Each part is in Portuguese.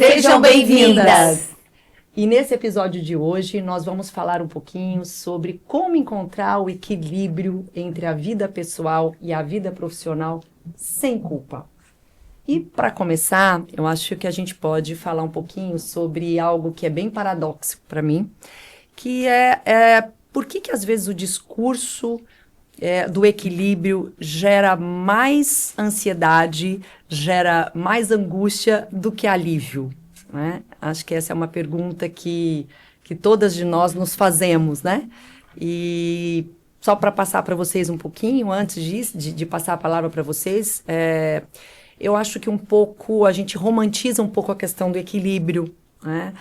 Sejam bem-vindas! E nesse episódio de hoje nós vamos falar um pouquinho sobre como encontrar o equilíbrio entre a vida pessoal e a vida profissional sem culpa. E para começar, eu acho que a gente pode falar um pouquinho sobre algo que é bem paradoxo para mim, que é por que às vezes o discurso do equilíbrio gera mais ansiedade, gera mais angústia do que alívio, né? Acho que essa é uma pergunta que todas de nós nos fazemos, né? E só para passar para vocês um pouquinho, antes de passar a palavra para vocês, eu acho que um pouco, a gente romantiza um pouco a questão do equilíbrio, né?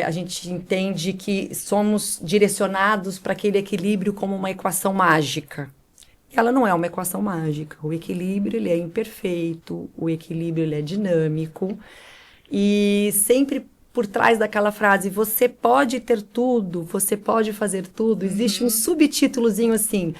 A gente entende que somos direcionados para aquele equilíbrio como uma equação mágica. Ela não é uma equação mágica. O equilíbrio, ele é imperfeito, o equilíbrio, ele é dinâmico. E sempre por trás daquela frase, você pode ter tudo, você pode fazer tudo, existe um subtítulozinho assim: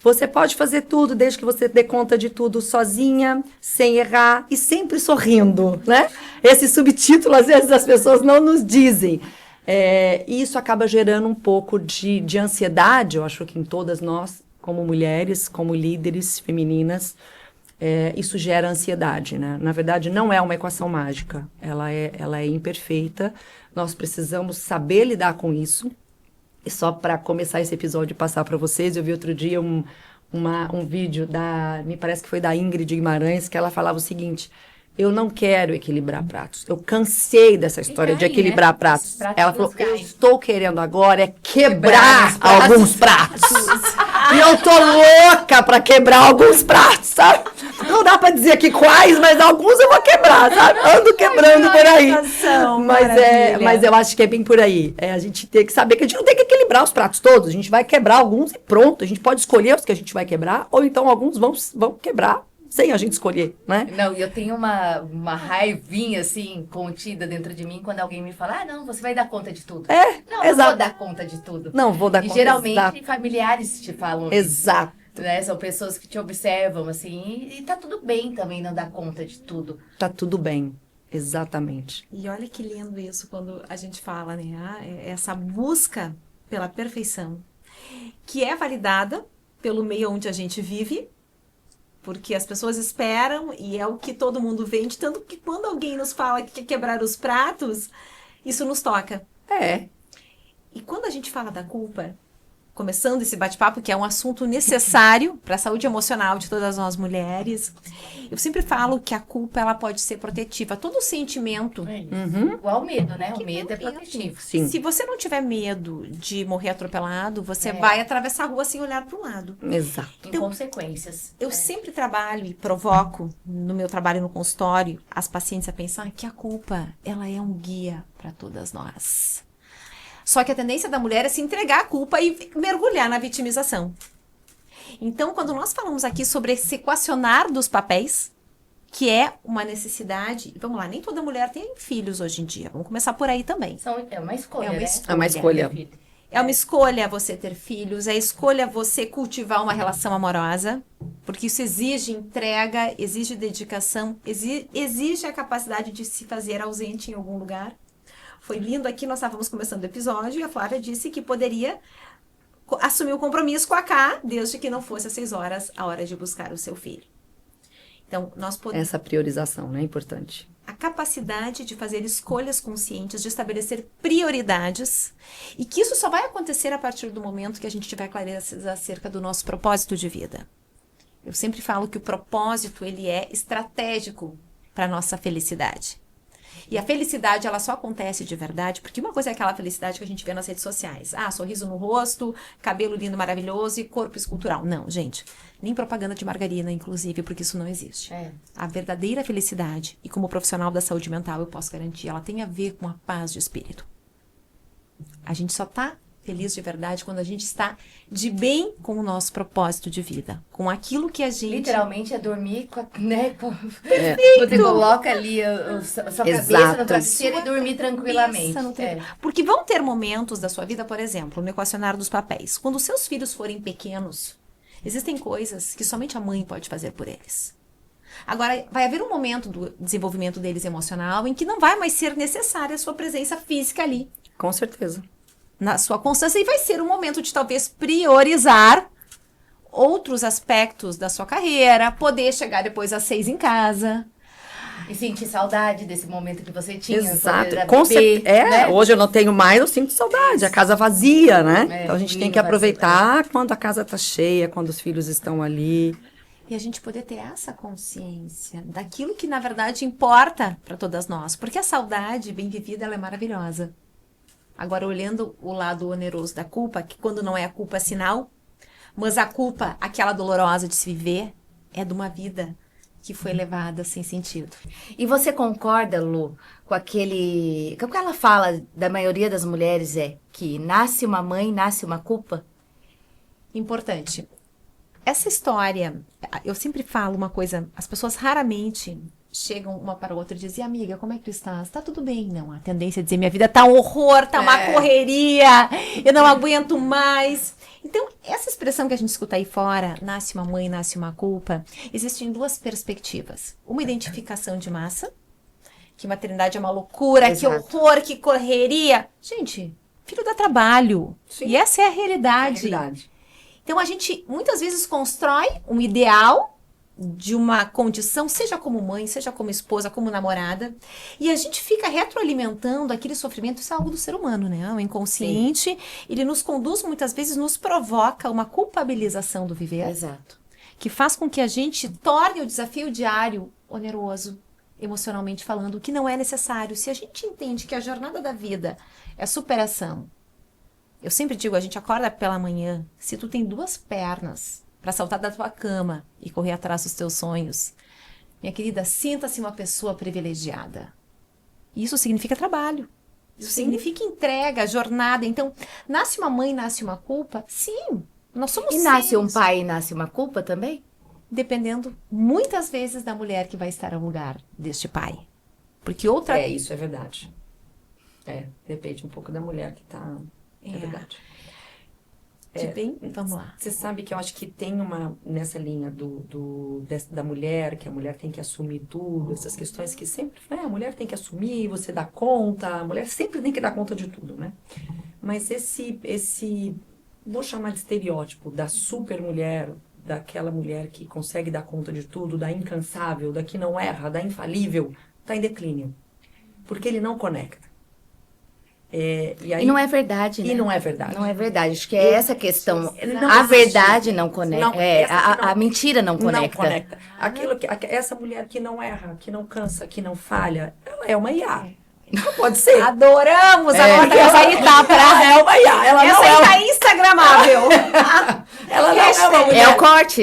você pode fazer tudo desde que você dê conta de tudo sozinha, sem errar e sempre sorrindo, né? Esse subtítulo, às vezes, as pessoas não nos dizem. E isso acaba gerando um pouco de ansiedade, eu acho que em todas nós, como mulheres, como líderes femininas, isso gera ansiedade, né? Na verdade, não é uma equação mágica, ela é imperfeita, nós precisamos saber lidar com isso. E só para começar esse episódio e passar para vocês, eu vi outro dia um vídeo me parece que foi da Ingrid Guimarães, que ela falava o seguinte: eu não quero equilibrar pratos, eu cansei dessa história de equilibrar pratos. Ela falou, eu estou querendo agora quebrar alguns pratos. E eu tô louca para quebrar alguns pratos, sabe? Não dá para dizer aqui quais, mas alguns eu vou quebrar, sabe? Ando quebrando por aí. Mas eu acho que é bem por aí. A gente tem que saber que a gente não tem que equilibrar os pratos todos. A gente vai quebrar alguns e pronto. A gente pode escolher os que a gente vai quebrar, ou então alguns vão quebrar sem a gente escolher, né? Não, e eu tenho uma raivinha, assim, contida dentro de mim quando alguém me fala, não, você vai dar conta de tudo. Não, exato. Não vou dar conta de tudo. Não vou dar conta. E geralmente familiares te falam exato. Isso, né? São pessoas que te observam, assim, e tá tudo bem também não dar conta de tudo. Tá tudo bem, exatamente. E olha que lindo isso quando a gente fala, né? Essa busca pela perfeição, que é validada pelo meio onde a gente vive, porque as pessoas esperam e é o que todo mundo vende, tanto que quando alguém nos fala que quer quebrar os pratos, isso nos toca. E quando a gente fala da culpa, começando esse bate-papo, que é um assunto necessário para a saúde emocional de todas nós mulheres, eu sempre falo que a culpa, ela pode ser protetiva. Todo sentimento... Igual o medo, né? O medo é protetivo. Sim. Se você não tiver medo de morrer atropelado, você vai atravessar a rua sem olhar para um lado. Exato. Tem consequências. Eu sempre trabalho e provoco, no meu trabalho no consultório, as pacientes a pensar que a culpa, ela é um guia para todas nós. Só que a tendência da mulher é se entregar à culpa e mergulhar na vitimização. Então, quando nós falamos aqui sobre esse equacionar dos papéis, que é uma necessidade... Vamos lá, nem toda mulher tem filhos hoje em dia. Vamos começar por aí também. É uma escolha, É uma escolha. É uma escolha você ter filhos, é escolha você cultivar uma relação amorosa, porque isso exige entrega, exige dedicação, exige a capacidade de se fazer ausente em algum lugar. Foi lindo aqui, nós estávamos começando o episódio e a Flávia disse que poderia assumir o compromisso com a Cá, desde que não fosse às 6 horas a hora de buscar o seu filho. Então, nós podemos... Essa priorização, né, é importante. A capacidade de fazer escolhas conscientes, de estabelecer prioridades, e que isso só vai acontecer a partir do momento que a gente tiver clareza acerca do nosso propósito de vida. Eu sempre falo que o propósito, ele é estratégico para a nossa felicidade. E a felicidade, ela só acontece de verdade, porque uma coisa é aquela felicidade que a gente vê nas redes sociais. Sorriso no rosto, cabelo lindo, maravilhoso e corpo escultural. Não, gente, nem propaganda de margarina, inclusive, porque isso não existe. A verdadeira felicidade, e como profissional da saúde mental eu posso garantir, ela tem a ver com a paz de espírito. A gente só tá feliz de verdade quando a gente está de bem com o nosso propósito de vida, com aquilo que a gente... Literalmente é dormir com né? Você coloca ali a sua cabeça no travesseiro e dormir tranquilamente. Porque vão ter momentos da sua vida, por exemplo, no equacionar dos papéis, quando os seus filhos forem pequenos, existem coisas que somente a mãe pode fazer por eles. Agora, vai haver um momento do desenvolvimento deles emocional em que não vai mais ser necessária a sua presença física ali, Com certeza. na sua constância, e vai ser um momento de talvez priorizar outros aspectos da sua carreira, poder chegar depois às 6 em casa. E sentir saudade desse momento que você tinha. Exato. Quando era Com bebê, certeza. né? Hoje eu não tenho mais, eu sinto saudade. A casa vazia, né? É, Então a gente tem menino que vazio, aproveitar quando a casa tá cheia, quando os filhos estão ali. E a gente poder ter essa consciência daquilo que, na verdade, importa para todas nós. Porque a saudade bem vivida, ela é maravilhosa. Agora, olhando o lado oneroso da culpa, que quando não é a culpa é sinal, mas a culpa, aquela dolorosa de se viver, é de uma vida que foi levada sem sentido. E você concorda, Lu, com aquele... O que ela fala da maioria das mulheres é que nasce uma mãe, nasce uma culpa? Importante. Essa história, eu sempre falo uma coisa, as pessoas raramente chegam uma para a outra e dizem, amiga, como é que tu estás? Tá tudo bem? Não, a tendência é dizer, minha vida tá um horror, tá uma correria, eu não aguento mais. Então, essa expressão que a gente escuta aí fora, nasce uma mãe, nasce uma culpa, existem duas perspectivas. Uma identificação de massa, que maternidade é uma loucura, que horror, que correria. Gente, filho dá trabalho. Sim. E essa é a realidade. Então, a gente muitas vezes constrói um ideal de uma condição, seja como mãe, seja como esposa, como namorada, e a gente fica retroalimentando aquele sofrimento. Isso é algo do ser humano, né? O inconsciente, ele nos conduz, muitas vezes, nos provoca uma culpabilização do viver, Exato. que faz com que a gente torne o desafio diário oneroso, emocionalmente falando, o que não é necessário. Se a gente entende que a jornada da vida é superação, eu sempre digo, a gente acorda pela manhã, se tu tem 2 pernas para saltar da tua cama e correr atrás dos teus sonhos, minha querida, sinta-se uma pessoa privilegiada. Isso significa trabalho. Isso significa entrega, jornada. Então, nasce uma mãe, nasce uma culpa? Sim, nós somos E nasce seres. um pai e nasce uma culpa também? Dependendo, muitas vezes, da mulher que vai estar ao lugar deste pai. Porque outra... Isso é verdade. Depende um pouco da mulher que tá... É verdade. Vamos lá. Você sabe que eu acho que tem nessa linha da mulher, que a mulher tem que assumir tudo, essas questões que sempre, a mulher tem que assumir, você dá conta, a mulher sempre tem que dar conta de tudo, né? Mas esse vou chamar de estereótipo da super mulher, daquela mulher que consegue dar conta de tudo, da incansável, da que não erra, da infalível, tá em declínio. Porque ele não conecta. E não é verdade, né? E não é verdade. Não é verdade. Acho que é essa a questão. Não A existe. verdade não conecta. A mentira não conecta. Não conecta. Essa mulher que não erra, que não cansa, que não falha, ela é uma IA. Não pode ser. Adoramos! Agora essa aí tá pra... Ela é uma IA. Ela essa não aí tá instagramável. Ela não é uma mulher. É o corte.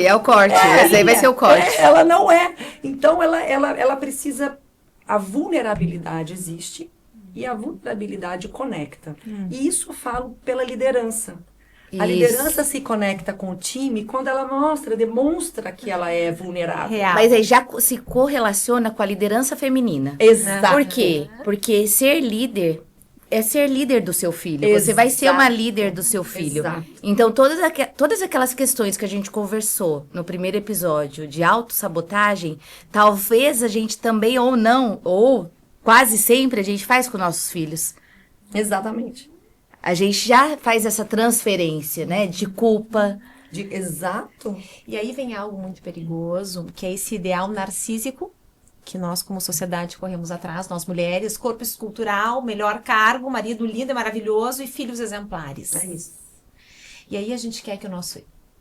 Esse aí vai ser o corte. Ela não é. Então, ela precisa... A vulnerabilidade existe. E a vulnerabilidade conecta. E isso eu falo pela liderança. A liderança se conecta com o time quando ela demonstra que ela é vulnerável. Real. Mas aí já se correlaciona com a liderança feminina. Exato. Por quê? Porque ser líder é ser líder do seu filho. Você vai ser uma líder do seu filho. Exato. Então, todas aquelas questões que a gente conversou no primeiro episódio de autossabotagem, talvez a gente também ou não, ou quase sempre a gente faz com nossos filhos. Exatamente. A gente já faz essa transferência, né? De culpa. Exato. E aí vem algo muito perigoso, que é esse ideal narcísico, que nós como sociedade corremos atrás, nós mulheres, corpo escultural, melhor cargo, marido lindo e maravilhoso e filhos exemplares. É isso. E aí a gente quer que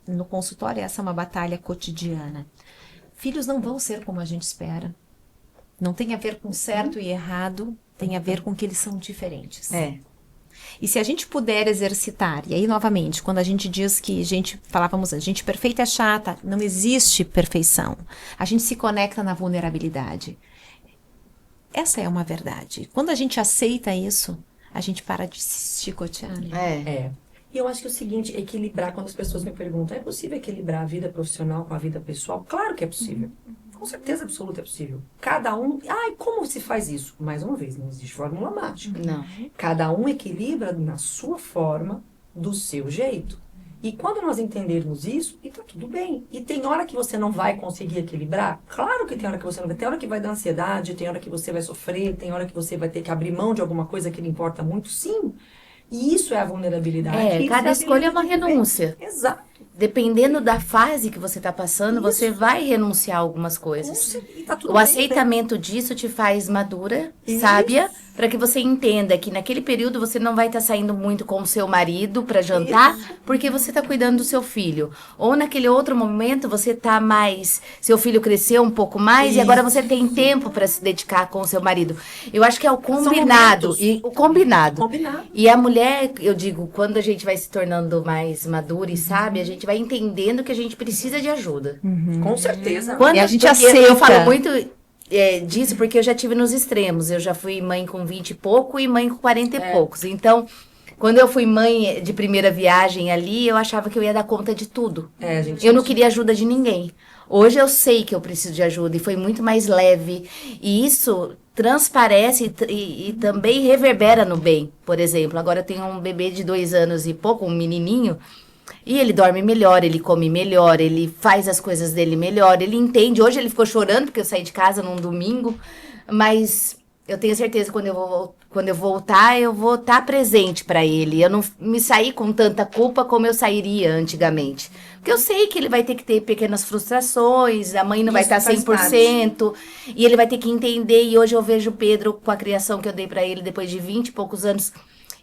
no consultório, essa é uma batalha cotidiana. Filhos não vão ser como a gente espera. Não tem a ver com certo e errado, tem a ver com que eles são diferentes. E se a gente puder exercitar, e aí novamente, quando a gente diz que falávamos, gente perfeita é chata, não existe perfeição. A gente se conecta na vulnerabilidade. Essa é uma verdade. Quando a gente aceita isso, a gente para de se chicotear. E eu acho que é o seguinte, equilibrar, quando as pessoas me perguntam, é possível equilibrar a vida profissional com a vida pessoal? Claro que é possível. Com certeza absoluta é possível. Cada um... como se faz isso? Mais uma vez, não existe fórmula mágica. Não. Cada um equilibra na sua forma, do seu jeito. E quando nós entendermos isso, e tá tudo bem. E tem hora que você não vai conseguir equilibrar? Claro que tem hora que você não vai. Tem hora que vai dar ansiedade, tem hora que você vai sofrer, tem hora que você vai ter que abrir mão de alguma coisa que lhe importa muito. Sim. E isso é a vulnerabilidade. Cada escolha é uma renúncia. Exato. Dependendo da fase que você está passando, você vai renunciar a algumas coisas. E tá tudo O bem, aceitamento disso te faz madura, Isso. sábia, para que você entenda que naquele período você não vai estar saindo muito com o seu marido para jantar, porque você está cuidando do seu filho. Ou naquele outro momento você está mais, seu filho cresceu um pouco mais e agora você tem tempo para se dedicar com o seu marido. Eu acho que é o combinado. O combinado. E a mulher, eu digo, quando a gente vai se tornando mais madura e sábia, a gente vai entendendo que a gente precisa de ajuda. Com certeza. Quando, E a gente porque aceita. Eu falo muito disso porque eu já tive nos extremos. Eu já fui mãe com 20 e pouco e mãe com 40 e poucos. Então, quando eu fui mãe de primeira viagem ali, eu achava que eu ia dar conta de tudo. Gente, Eu não queria ajuda de ninguém. Hoje eu sei que eu preciso de ajuda e foi muito mais leve. E isso transparece e também reverbera no bem. Por exemplo, agora eu tenho um bebê de 2 anos e pouco, um menininho. E ele dorme melhor, ele come melhor, ele faz as coisas dele melhor, ele entende. Hoje ele ficou chorando porque eu saí de casa num domingo, mas eu tenho certeza que quando eu voltar, eu vou estar presente para ele. Eu não me sair com tanta culpa como eu sairia antigamente. Porque eu sei que ele vai ter que ter pequenas frustrações, a mãe não vai estar 100%, e ele vai ter que entender. E hoje eu vejo o Pedro, com a criação que eu dei para ele depois de 20 e poucos anos,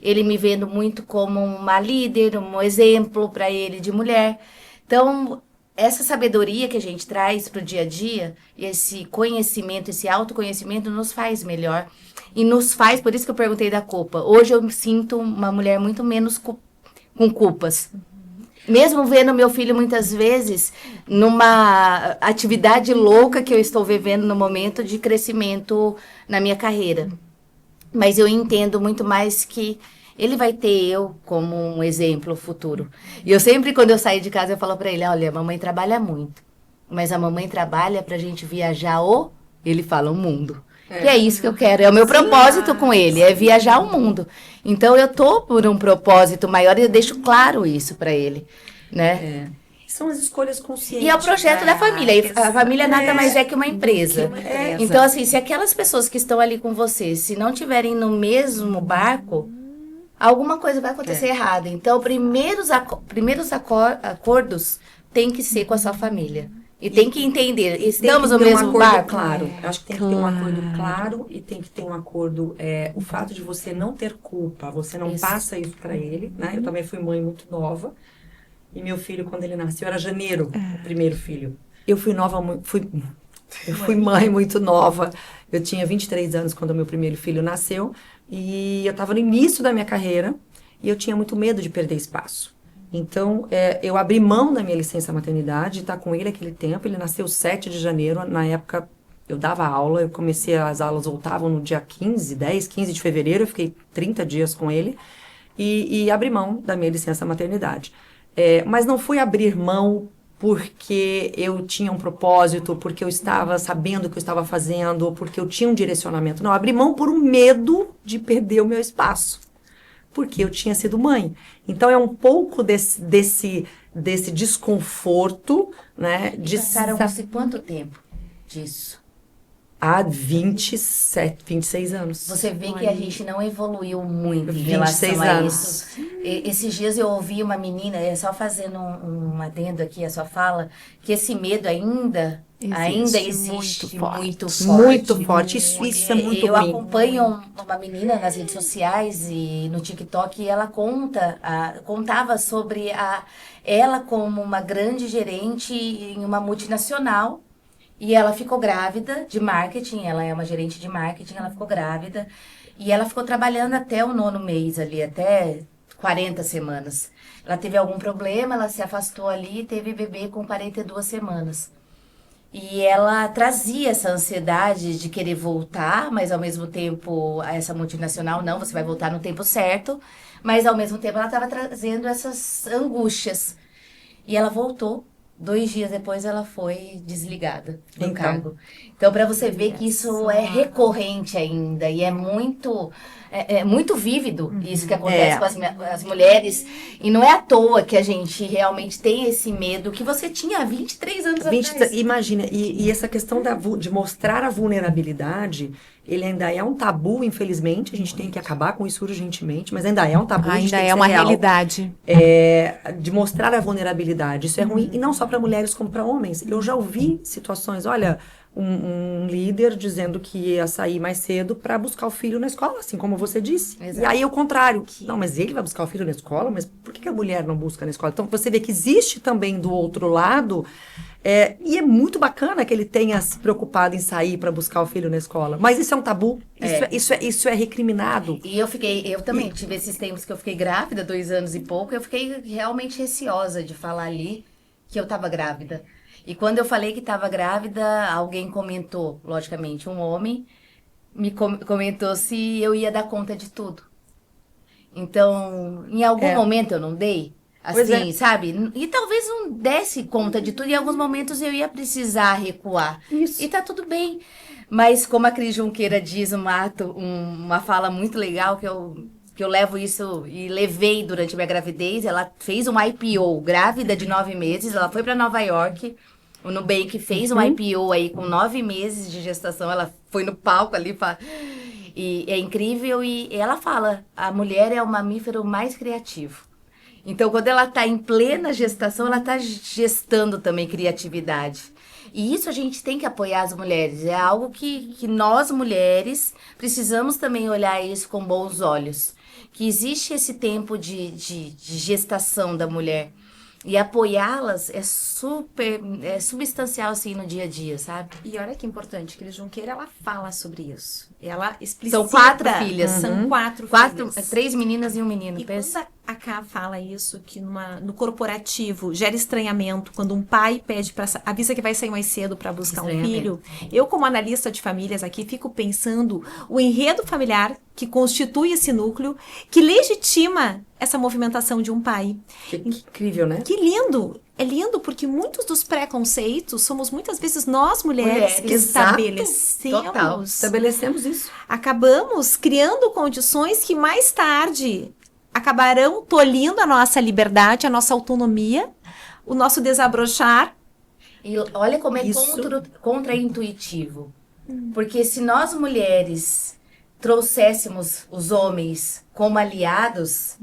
ele me vendo muito como uma líder, um exemplo para ele de mulher. Então, essa sabedoria que a gente traz para o dia a dia, esse conhecimento, esse autoconhecimento nos faz melhor. E nos faz, por isso que eu perguntei da culpa. Hoje eu me sinto uma mulher muito menos com culpas. Mesmo vendo meu filho muitas vezes numa atividade louca que eu estou vivendo no momento de crescimento na minha carreira. Mas eu entendo muito mais que ele vai ter eu como um exemplo futuro. E eu sempre, quando eu saio de casa, eu falo pra ele, olha, a mamãe trabalha muito. Mas a mamãe trabalha pra gente viajar ele fala, o mundo. E é isso que eu quero, é o meu propósito com ele, é viajar o mundo. Então eu tô por um propósito maior e eu deixo claro isso pra ele, né? São as escolhas conscientes. E é o projeto da família. E a família nada mais é que uma empresa. Então, assim, se aquelas pessoas que estão ali com você, se não estiverem no mesmo barco, alguma coisa vai acontecer errada. Então, primeiros acordos tem que ser com a sua família. E tem que entender, estamos no mesmo barco? Claro, eu acho que tem que ter um acordo claro e tem que ter um acordo, o fato de você não ter culpa, você não passa isso pra ele, né? Eu também fui mãe muito nova. E meu filho, quando ele nasceu, era janeiro, o primeiro filho. Eu fui mãe muito nova. Eu tinha 23 anos quando o meu primeiro filho nasceu. E eu estava no início da minha carreira e eu tinha muito medo de perder espaço. Então, eu abri mão da minha licença maternidade, estar com ele aquele tempo. Ele nasceu 7 de janeiro. Na época, eu dava aula. As aulas voltavam no dia 15 de fevereiro. Eu fiquei 30 dias com ele. E abri mão da minha licença maternidade. Mas não fui abrir mão porque eu tinha um propósito, porque eu estava sabendo o que eu estava fazendo, ou porque eu tinha um direcionamento. Não, abri mão por um medo de perder o meu espaço, porque eu tinha sido mãe. Então, é um pouco desse desconforto, né? Passaram-se quanto tempo disso? Há 26 anos. Você vê que a gente não evoluiu muito em relação a isso. Esses dias eu ouvi uma menina, só fazendo um adendo aqui à sua fala, que esse medo ainda existe muito forte. Muito forte. Isso é muito Eu ruim. acompanho uma menina nas redes sociais e no TikTok e ela contava sobre ela como uma grande gerente em uma multinacional. E ela ficou grávida de marketing, ela é uma gerente de marketing, ela ficou grávida. E ela ficou trabalhando até o 9º mês ali, até 40 semanas. Ela teve algum problema, ela se afastou ali e teve bebê com 42 semanas. E ela trazia essa ansiedade de querer voltar, mas ao mesmo tempo, essa multinacional, não, você vai voltar no tempo certo. Mas ao mesmo tempo ela estava trazendo essas angústias. E ela voltou. 2 dias depois ela foi desligada do Então. cargo. Então, para você ver que isso é recorrente ainda e é muito vívido isso que acontece com as mulheres. E não é à toa que a gente realmente tem esse medo que você tinha há 23 anos atrás. Imagina, e essa questão de mostrar a vulnerabilidade, ele ainda é um tabu, infelizmente, a gente tem que acabar com isso urgentemente, mas ainda é um tabu. Ainda é uma realidade. De mostrar a vulnerabilidade, isso é ruim, e não só para mulheres como para homens. Eu já ouvi situações, olha, um líder dizendo que ia sair mais cedo para buscar o filho na escola, assim como você disse. Exato. E aí o contrário, não, mas ele vai buscar o filho na escola, mas por que a mulher não busca na escola? Então você vê que existe também do outro lado, e é muito bacana que ele tenha se preocupado em sair para buscar o filho na escola, mas isso é um tabu, isso é recriminado. E eu também tive esses tempos que eu fiquei grávida, 2 anos e pouco, eu fiquei realmente receosa de falar ali que eu estava grávida. E quando eu falei que estava grávida, alguém comentou, logicamente, um homem, me comentou se eu ia dar conta de tudo. Então, em algum momento eu não dei, assim, sabe? E talvez não desse conta de tudo, em alguns momentos eu ia precisar recuar. Isso. E tá tudo bem. Mas como a Cris Junqueira diz uma fala muito legal que eu levo isso e levei durante minha gravidez, ela fez um IPO, grávida de 9 meses, ela foi para Nova York, o Nubank fez um IPO aí com 9 meses de gestação, ela foi no palco ali, e é incrível, e ela fala, a mulher é o mamífero mais criativo. Então, quando ela está em plena gestação, ela está gestando também criatividade. E isso a gente tem que apoiar as mulheres. É algo que nós, mulheres, precisamos também olhar isso com bons olhos. Que existe esse tempo de gestação da mulher. E apoiá-las é substancial, assim, no dia a dia, sabe? E olha que importante, Cris Junqueira, ela fala sobre isso. Ela explicita. São 4 filhas. São 4 filhas. 3 meninas e um menino. E quando a Ká fala isso, que no corporativo gera estranhamento, quando um pai avisa que vai sair mais cedo para buscar um filho, eu como analista de famílias aqui fico pensando o enredo familiar que constitui esse núcleo, que legitima essa movimentação de um pai. Que incrível, né? Que lindo! É lindo porque muitos dos preconceitos somos muitas vezes nós mulheres que estabelecemos isso. Acabamos criando condições que mais tarde acabarão tolhindo a nossa liberdade, a nossa autonomia, o nosso desabrochar. E olha como é contra-intuitivo. Porque se nós mulheres trouxéssemos os homens como aliados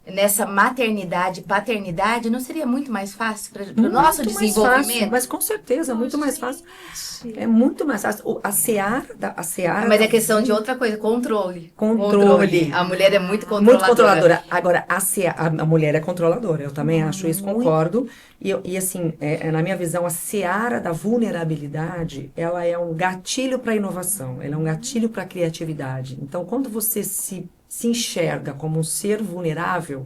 nessa maternidade e paternidade, não seria muito mais fácil para o nosso desenvolvimento? Fácil, mas com certeza, muito mais fácil. É muito mais fácil. A seara... Mas é questão de outra coisa, controle. A mulher é muito controladora. Muito controladora. Agora, a mulher é controladora, eu também acho isso, concordo. E assim, na minha visão, a seara da vulnerabilidade, ela é um gatilho para a inovação, ela é um gatilho para a criatividade. Então, quando você se enxerga como um ser vulnerável,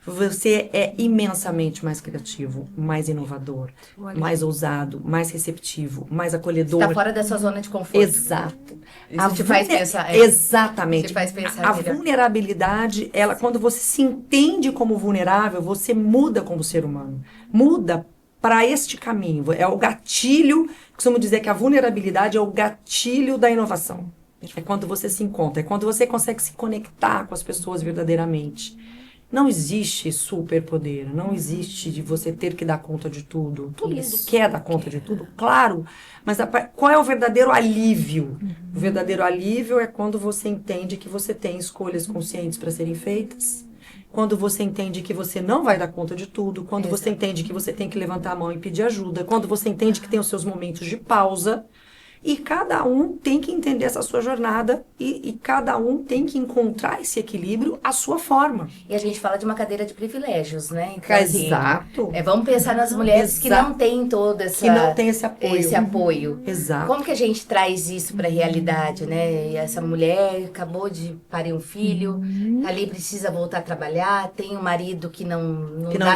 você é imensamente mais criativo, mais inovador, mais ousado, mais receptivo, mais acolhedor. Está fora da sua zona de conforto. Exato. Isso te faz pensar. Exatamente. Te faz pensar a melhor. Vulnerabilidade, quando você se entende como vulnerável, você muda como ser humano. Muda para este caminho. É o gatilho, costumo dizer que a vulnerabilidade é o gatilho da inovação. É quando você se encontra, é quando você consegue se conectar com as pessoas verdadeiramente. Não existe superpoder, não existe de você ter que dar conta de tudo. Todo mundo quer dar conta de tudo, claro. Mas qual é o verdadeiro alívio? O verdadeiro alívio é quando você entende que você tem escolhas conscientes para serem feitas. Quando você entende que você não vai dar conta de tudo. Quando você entende que você tem que levantar a mão e pedir ajuda. Quando você entende que tem os seus momentos de pausa. E cada um tem que entender essa sua jornada e cada um tem que encontrar esse equilíbrio à sua forma. E a gente fala de uma cadeira de privilégios, né? Então, exato. Assim, vamos pensar nas mulheres que não têm todo que não tem esse apoio. Exato. Como que a gente traz isso para a realidade, né? E essa mulher acabou de parir um filho, ali precisa voltar a trabalhar, tem um marido que não dá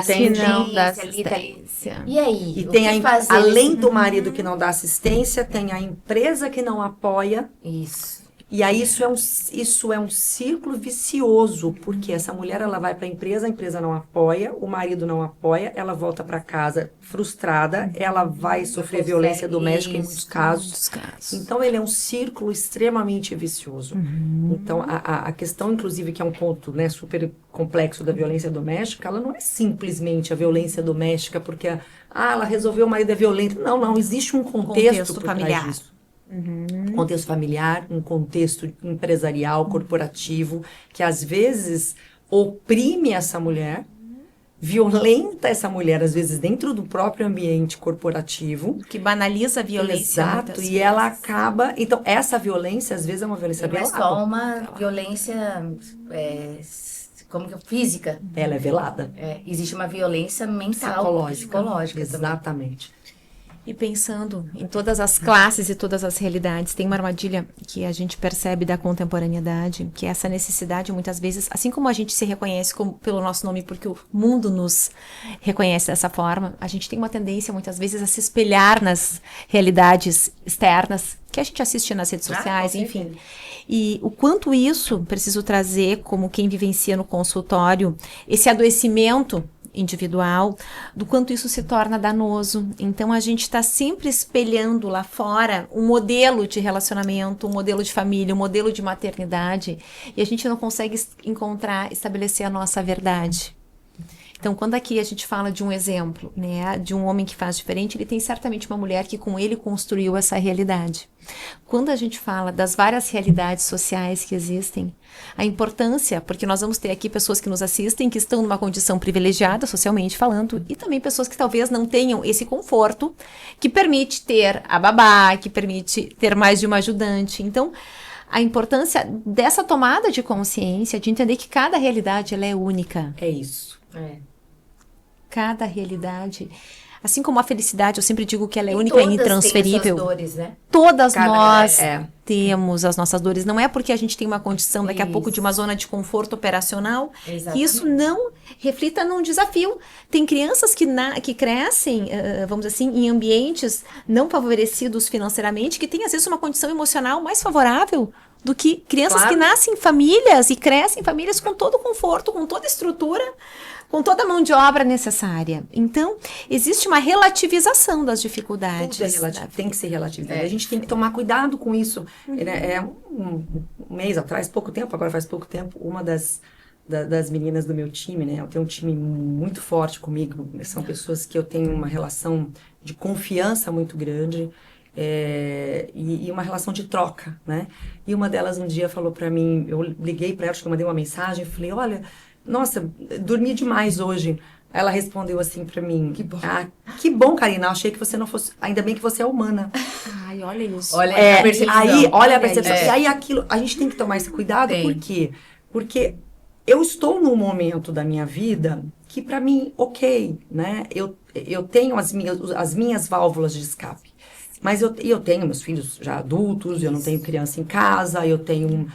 assistência. E aí? E tem além do marido que não dá assistência, tem a empresa que não apoia. Isso. E aí isso é um círculo vicioso, porque essa mulher ela vai para a empresa não apoia, o marido não apoia, ela volta para casa frustrada, ela vai sofrer violência doméstica em muitos casos. Então ele é um círculo extremamente vicioso. Então a questão, inclusive, que é um ponto, né, super complexo da violência doméstica, ela não é simplesmente a violência doméstica porque ela resolveu, o marido é violento. Não, existe um contexto por familiar. Trás disso. Um contexto familiar, um contexto empresarial, corporativo, que às vezes oprime essa mulher, violenta essa mulher, às vezes dentro do próprio ambiente corporativo. Que banaliza a violência. Exato, e ela acaba... Então, essa violência, às vezes, é uma violência velada. Não é só uma violência física. Ela é velada. Existe uma violência mental, psicológica Exatamente. Também. E pensando em todas as classes e todas as realidades, tem uma armadilha que a gente percebe da contemporaneidade, que é essa necessidade, muitas vezes, assim como a gente se reconhece pelo nosso nome, porque o mundo nos reconhece dessa forma, a gente tem uma tendência, muitas vezes, a se espelhar nas realidades externas, que a gente assiste nas redes sociais, enfim. E o quanto isso, preciso trazer como quem vivencia no consultório, esse adoecimento individual, do quanto isso se torna danoso. Então, a gente está sempre espelhando lá fora um modelo de relacionamento, um modelo de família, um modelo de maternidade, e a gente não consegue estabelecer a nossa verdade. Então, quando aqui a gente fala de um exemplo, né, de um homem que faz diferente, ele tem certamente uma mulher que com ele construiu essa realidade. Quando a gente fala das várias realidades sociais que existem, a importância, porque nós vamos ter aqui pessoas que nos assistem, que estão numa condição privilegiada, socialmente falando, e também pessoas que talvez não tenham esse conforto, que permite ter a babá, que permite ter mais de uma ajudante. Então, a importância dessa tomada de consciência, de entender que cada realidade ela é única. É isso. Cada realidade, assim como a felicidade, eu sempre digo que ela é única e intransferível. Todas têm as suas dores, né? Todas nós temos as nossas dores. Não é porque a gente tem uma condição daqui a pouco de uma zona de conforto operacional que isso não reflita num desafio. Tem crianças que crescem, vamos dizer assim, em ambientes não favorecidos financeiramente, que têm às vezes uma condição emocional mais favorável do que crianças que nascem em famílias e crescem em famílias com todo o conforto, com toda a estrutura, com toda a mão de obra necessária. Então, existe uma relativização das dificuldades. Tem que ser relativizado. A gente tem que tomar cuidado com isso. Um mês atrás, pouco tempo, agora faz pouco tempo, uma das meninas do meu time, né? Eu tenho um time muito forte comigo. São pessoas que eu tenho uma relação de confiança muito grande. E uma relação de troca, né? E uma delas um dia falou pra mim, eu liguei pra ela, acho que eu mandei uma mensagem, falei, olha, nossa, dormi demais hoje. Ela respondeu assim pra mim, que bom, Karina, achei que você não fosse, ainda bem que você é humana. Ai, olha isso. Olha a percepção. Olha a percepção. E aí aquilo, a gente tem que tomar esse cuidado, por quê? Porque eu estou num momento da minha vida que pra mim, ok, né? Eu tenho as minhas válvulas de escape. Mas eu tenho meus filhos já adultos, eu não tenho criança em casa, eu tenho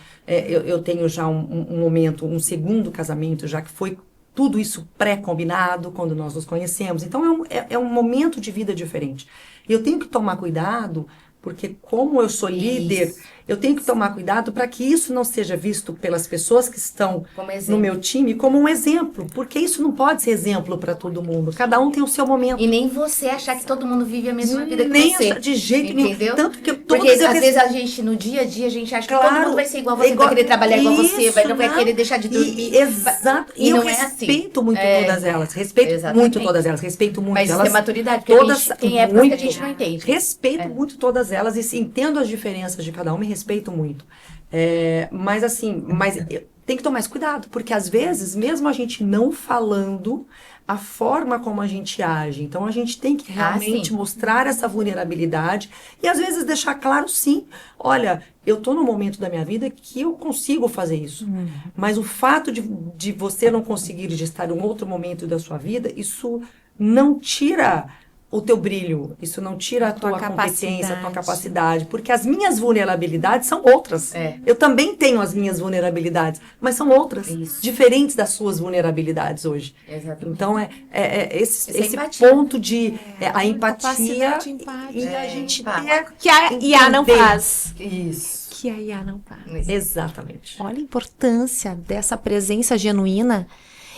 já um momento, um segundo casamento, já que foi tudo isso pré-combinado quando nós nos conhecemos. Então, é um momento de vida diferente. E eu tenho que tomar cuidado, porque como eu sou líder, eu tenho que tomar cuidado para que isso não seja visto pelas pessoas que estão no meu time como um exemplo, porque isso não pode ser exemplo para todo mundo. Cada um tem o seu momento. E nem você achar que todo mundo vive a mesma vida que nem você. De jeito nenhum. Tanto que porque às vezes a gente, no dia a dia, a gente acha que todo mundo vai ser igual você, vai querer trabalhar igual você, não vai querer deixar de dormir. Exato. E eu respeito muito todas elas. Respeito muito todas elas. Respeito muito elas. Mas elas. Isso é maturidade, porque tem época que a gente não entende. Respeito muito todas elas e entendo as diferenças de cada uma e respeito muito. Mas tem que tomar esse cuidado, porque às vezes, mesmo a gente não falando, a forma como a gente age, então a gente tem que realmente mostrar essa vulnerabilidade e às vezes deixar claro, sim, olha, eu tô num momento da minha vida que eu consigo fazer isso, mas o fato de você não conseguir de estar em um outro momento da sua vida, isso não tira o teu brilho, isso não tira a tua competência, a tua capacidade, porque as minhas vulnerabilidades são outras. Eu também tenho as minhas vulnerabilidades, mas são outras, diferentes das suas vulnerabilidades hoje. Exatamente. Então, esse ponto de a empatia de e a gente que a IA não faz. Isso. que a IA não faz. Exatamente. Olha a importância dessa presença genuína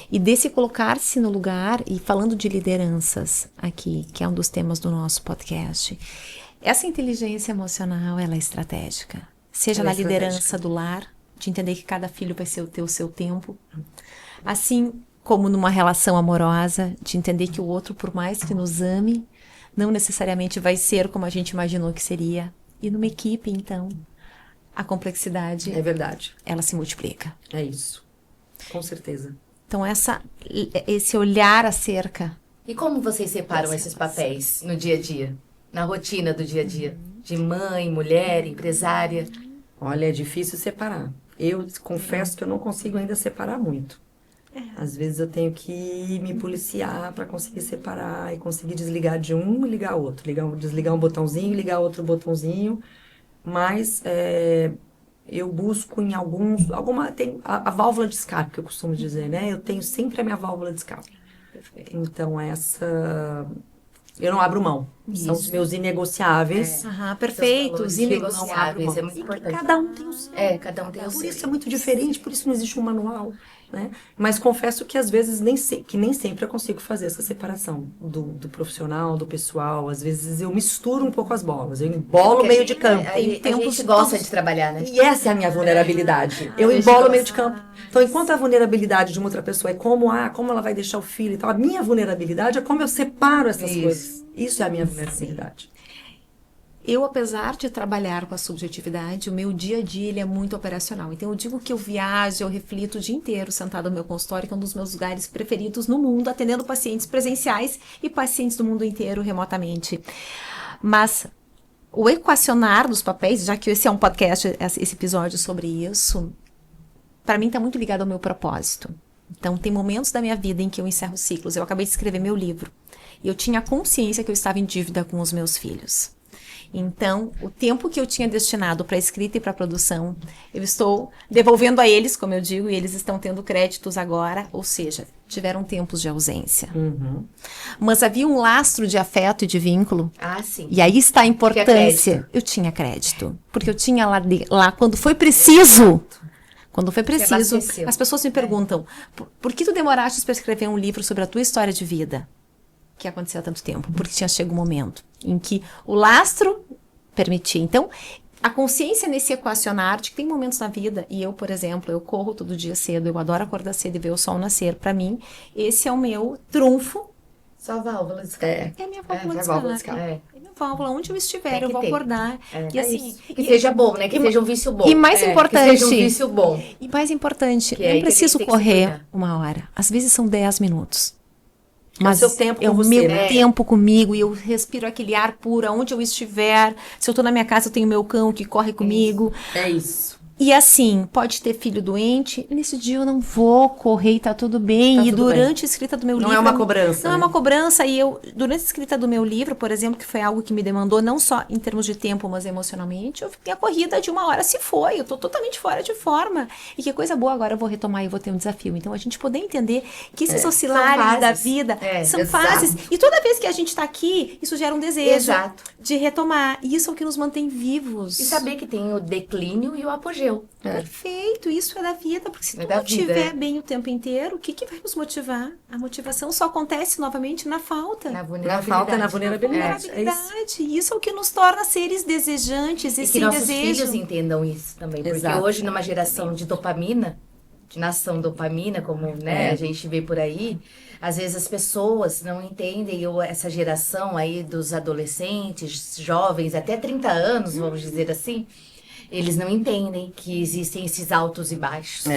e desse colocar-se no lugar, e falando de lideranças aqui, que é um dos temas do nosso podcast. Essa inteligência emocional, ela é estratégica. Seja Ela é na liderança estratégica. do lar, de entender que cada filho vai ter o seu tempo. Assim como numa relação amorosa, de entender que o outro, por mais que nos ame, não necessariamente vai ser como a gente imaginou que seria. E numa equipe, então, a complexidade, É verdade. ela se multiplica. É isso. Com certeza. Então, esse olhar acerca. E como vocês separam esses papéis no dia a dia? Na rotina do dia a dia? De mãe, mulher, empresária? Olha, é difícil separar. Eu confesso que eu não consigo ainda separar muito. Às vezes eu tenho que me policiar para conseguir separar e conseguir desligar de um e ligar outro. Desligar um botãozinho e ligar outro botãozinho. Mas eu busco em tem a válvula de escape, que eu costumo dizer, né? Eu tenho sempre a minha válvula de escape. Então eu não abro mão. São os meus inegociáveis. Perfeito. Os inegociáveis, é muito E importante. cada um tem o seu. Cada um tem o Por seu. isso é muito diferente, por isso não existe um manual, né? Mas confesso que às vezes nem sempre eu consigo fazer essa separação do profissional, do pessoal. Às vezes eu misturo um pouco as bolas, eu embolo o meio de campo. A gente gosta de trabalhar, né? E essa é a minha vulnerabilidade. Eu embolo o meio de campo. Então, enquanto a vulnerabilidade de uma outra pessoa é como ela vai deixar o filho e tal, a minha vulnerabilidade é como eu separo essas coisas. Isso é a minha vulnerabilidade. Eu, apesar de trabalhar com a subjetividade, o meu dia a dia ele é muito operacional. Então, eu digo que eu viajo, eu reflito o dia inteiro sentada no meu consultório, que é um dos meus lugares preferidos no mundo, atendendo pacientes presenciais e pacientes do mundo inteiro remotamente. Mas o equacionar dos papéis, já que esse é um podcast, esse episódio sobre isso, para mim está muito ligado ao meu propósito. Então, tem momentos da minha vida em que eu encerro ciclos. Eu acabei de escrever meu livro. E eu tinha consciência que eu estava em dívida com os meus filhos. Então, o tempo que eu tinha destinado para a escrita e para a produção, eu estou devolvendo a eles, como eu digo, e eles estão tendo créditos agora, ou seja, tiveram tempos de ausência. Mas havia um lastro de afeto e de vínculo. Sim. E aí está a importância. Eu tinha crédito. Porque eu tinha lá quando foi preciso. Quando foi preciso, as pessoas me perguntam, por que tu demoraste para escrever um livro sobre a tua história de vida? Que aconteceu há tanto tempo, porque chega um momento em que o lastro permitia. Então, a consciência nesse equacionar de que tem momentos na vida, e eu, por exemplo, eu corro todo dia cedo, eu adoro acordar cedo e ver o sol nascer. Para mim, esse é o meu trunfo. Só a válvula de escape. É a minha válvula de escape. É minha válvula, onde eu estiver, eu vou acordar. E assim, que seja bom, né? Que seja um vício bom. E mais importante, que seja um vício bom. E mais importante, Que não preciso correr 1 hora. Às vezes são 10 minutos. Mas é o seu tempo com você, meu né? tempo comigo, e eu respiro aquele ar puro, aonde eu estiver. Se eu tô na minha casa, eu tenho meu cão que corre comigo. É isso. E assim, pode ter filho doente, nesse dia eu não vou correr e tá tudo bem. Tá e tudo durante bem. a escrita do meu Não livro... é uma cobrança, Não é né? uma cobrança. E eu, durante a escrita do meu livro, por exemplo, que foi algo que me demandou, não só em termos de tempo, mas emocionalmente, eu fiquei a corrida de 1 hora se foi. Eu tô totalmente fora de forma. E que coisa boa, agora eu vou retomar e vou ter um desafio. Então, a gente poder entender que esses oscilares da vida são fases. E toda vez que a gente tá aqui, isso gera um desejo de retomar. E isso é o que nos mantém vivos. E saber que tem o declínio e o apogeu. Perfeito, isso é da vida, porque se tu não estiver bem o tempo inteiro, o que vai nos motivar? A motivação só acontece novamente na falta. Na vulnerabilidade. E isso é o que nos torna seres desejantes e sem que nossos desejo. filhos entendam isso também, porque hoje numa geração de dopamina, de nação dopamina, como a gente vê por aí, às vezes as pessoas não entendem, essa geração aí dos adolescentes, jovens, até 30 anos, vamos dizer assim, eles não entendem que existem esses altos e baixos.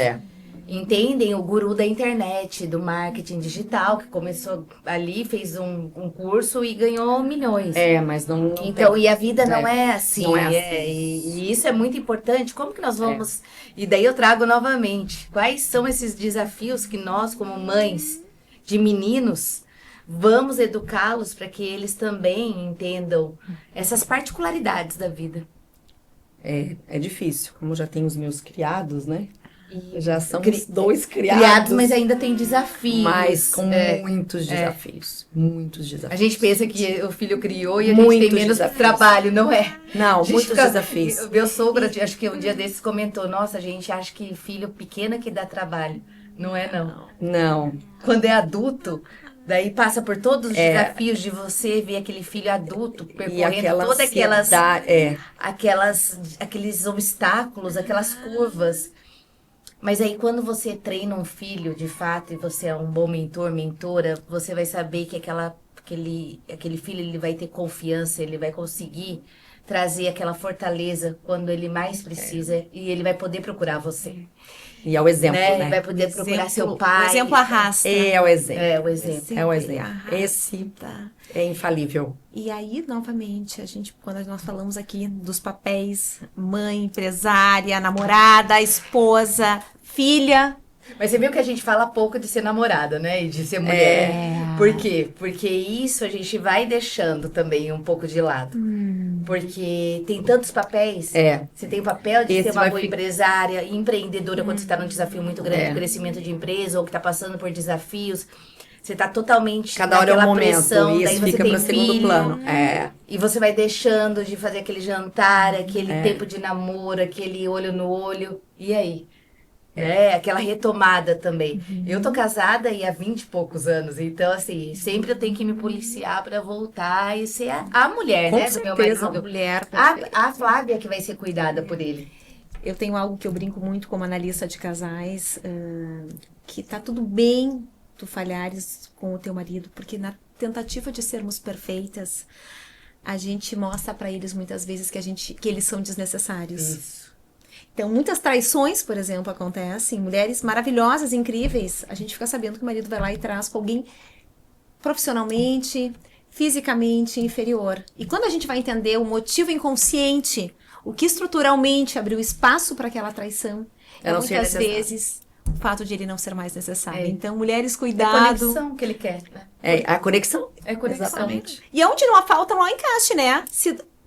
Entendem o guru da internet, do marketing digital, que começou ali, fez um curso e ganhou milhões. Mas não... Então, e a vida não é assim. Não é assim. E isso é muito importante. Como que nós vamos... E daí eu trago novamente. Quais são esses desafios que nós, como mães de meninos, vamos educá-los para que eles também entendam essas particularidades da vida? É difícil. Como já tenho os meus criados, né? Já somos dois criados. Criados, mas ainda tem desafios. Mas com muitos desafios. Muitos desafios. A gente pensa que o filho criou e a gente tem menos trabalho, não é? Não, muitos desafios. Meu sogro, acho que um dia desses comentou, nossa, a gente acha que filho pequeno é que dá trabalho. Não é, não. Não. Quando é adulto, daí passa por todos os desafios de você ver aquele filho adulto percorrendo todas aqueles obstáculos, aquelas curvas. Mas aí quando você treina um filho de fato e você é um bom mentor, mentora, você vai saber que aquele filho ele vai ter confiança, ele vai conseguir trazer aquela fortaleza quando ele mais precisa e ele vai poder procurar você. E é o exemplo, né? Ele vai poder procurar seu pai. O exemplo arrasta. É o exemplo. É o exemplo. É o exemplo. Esse é infalível. E aí, novamente, quando nós falamos aqui dos papéis, mãe, empresária, namorada, esposa, filha. Mas você viu que a gente fala pouco de ser namorada, né? E de ser mulher. Por quê? Porque isso a gente vai deixando também um pouco de lado. Porque tem tantos papéis. Você tem o papel de ser uma boa empresária, empreendedora quando você está num desafio muito grande de crescimento de empresa ou que está passando por desafios. Você está totalmente cada hora é um momento, pressão, e isso fica para o segundo plano. E você vai deixando de fazer aquele jantar, aquele tempo de namoro, aquele olho no olho. E aí? Aquela retomada também. Eu tô casada e há 20 e poucos anos, então assim, sempre eu tenho que me policiar pra voltar e ser a mulher, Com né? certeza, do meu marido. A mulher. A Flávia que vai ser cuidada por ele. Eu tenho algo que eu brinco muito como analista de casais, que tá tudo bem tu falhares com o teu marido, porque na tentativa de sermos perfeitas, a gente mostra pra eles muitas vezes que eles são desnecessários. Isso. Então, muitas traições, por exemplo, acontecem. Mulheres maravilhosas, incríveis. A gente fica sabendo que o marido vai lá e traz com alguém profissionalmente, fisicamente inferior. E quando a gente vai entender o motivo inconsciente, o que estruturalmente abriu espaço para aquela traição, muitas vezes o fato de ele não ser mais necessário. Então, mulheres, cuidado. É a conexão que ele quer, né? A conexão. É conexão. Exatamente. E onde não há falta, não há encaixe, né?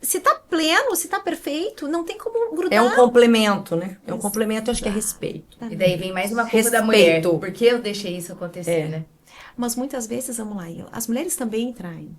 Se tá pleno, se tá perfeito, não tem como grudar. É um complemento, né? É um complemento, eu acho que é respeito. E daí vem mais uma culpa da mulher. Por que eu deixei isso acontecer, né? Mas muitas vezes, vamos lá, as mulheres também traem.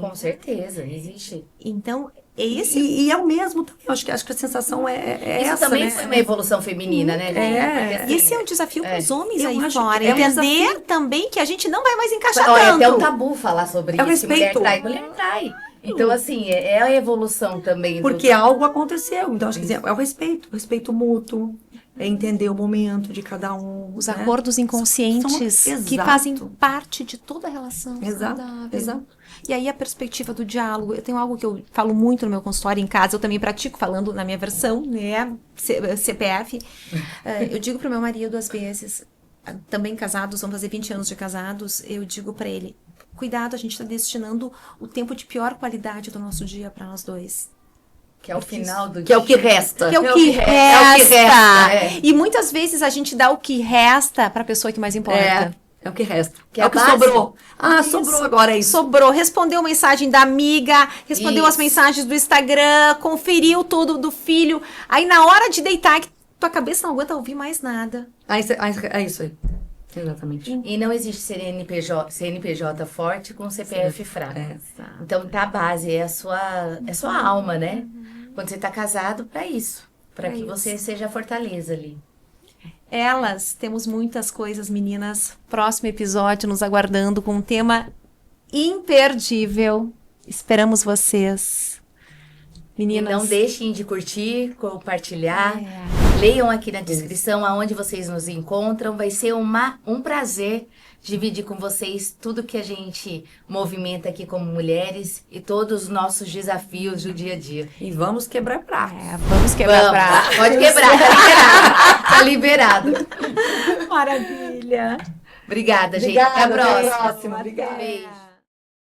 Com certeza, existe. Então, esse... E é o mesmo também. Eu acho que a sensação é isso essa, também né? foi uma evolução feminina, né? E esse é um desafio para os homens Eu aí acho fora. que é um Entender desafio. também que a gente não vai mais encaixar Olha, tanto. é até um tabu falar sobre É o isso. respeito. Mulher trai. Então, assim, é a evolução também. Porque algo aconteceu. Então, acho que é o respeito mútuo. É entender o momento de cada um. Os acordos inconscientes que Exato. fazem parte de toda a relação Exato, saudável. exato. E aí a perspectiva do diálogo. Eu tenho algo que eu falo muito no meu consultório, em casa, eu também pratico falando na minha versão, né, CPF. Eu digo pro meu marido, às vezes, também casados, vão fazer 20 anos de casados, eu digo pra ele, cuidado, a gente está destinando o tempo de pior qualidade do nosso dia para nós dois. Que é o final do dia. Que é o que resta. Que é o que resta. É. E muitas vezes a gente dá o que resta para a pessoa que mais importa. É o que resta. Que é o a que base. sobrou. Sobrou agora isso. Sobrou. Respondeu mensagem da amiga, respondeu Isso. as mensagens do Instagram, conferiu tudo do filho. Aí na hora de deitar, que tua cabeça não aguenta ouvir mais nada. É isso aí. Exatamente. E não existe CNPJ forte com CPF fraco. Exato. Então, tá a base, é a sua alma, né? Quando você tá casado, pra isso. Pra que você seja a fortaleza ali. Temos muitas coisas, meninas. Próximo episódio nos aguardando com um tema imperdível. Esperamos vocês. Meninas. E não deixem de curtir, compartilhar. Leiam aqui na descrição aonde vocês nos encontram. Vai ser um prazer dividir com vocês tudo que a gente movimenta aqui como mulheres e todos os nossos desafios do dia a dia. E vamos quebrar pratos. Vamos quebrar pratos. Pode quebrar, tá liberado. Maravilha. Obrigada, gente. Até a próxima. Obrigada. Beijo.